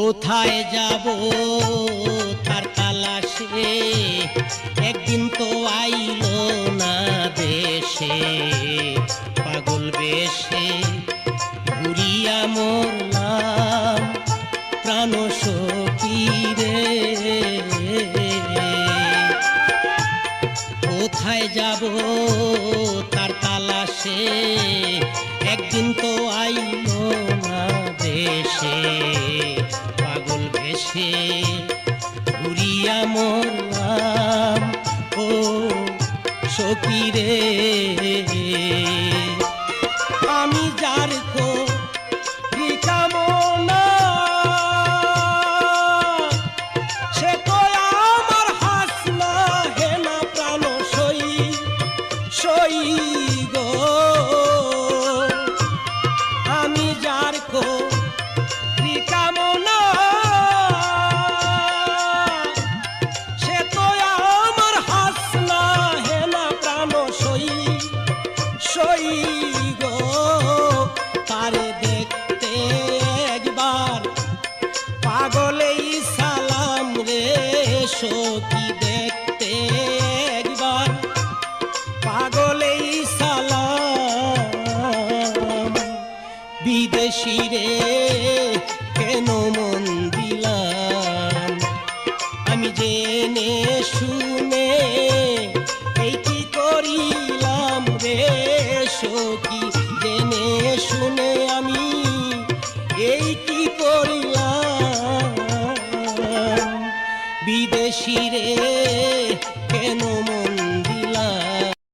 কোথায় যাব তার তালাশে, একদিন তো আইলো না দেশে। পাগল বেশে ঘুরিয়া মরলাম প্রাণ সখী রে। কোথায় যাব তার তালাশে, একদিন তো আইলো না দেশে। পাগল ভেসে ঘুরিয়া মরলাম ও সখী রে। আমি যার কামনা সে তো আমার হাসনা হে না প্রাণ সই সই গো। আমি যার কামনা সে তো আমার হাসনা হে না প্রাণ সই সই গো। তারে দেখতে একবার পাগলেই সালাম রে সখী, দেখতে একবার পাগলেই সালাম। বিদেশি রে কেন মন দিলাম, আমি জেনে শুনে এই কি করিলাম রে সখী। জেনে শুনে আমি এই কি করিলাম। বিদেশি রে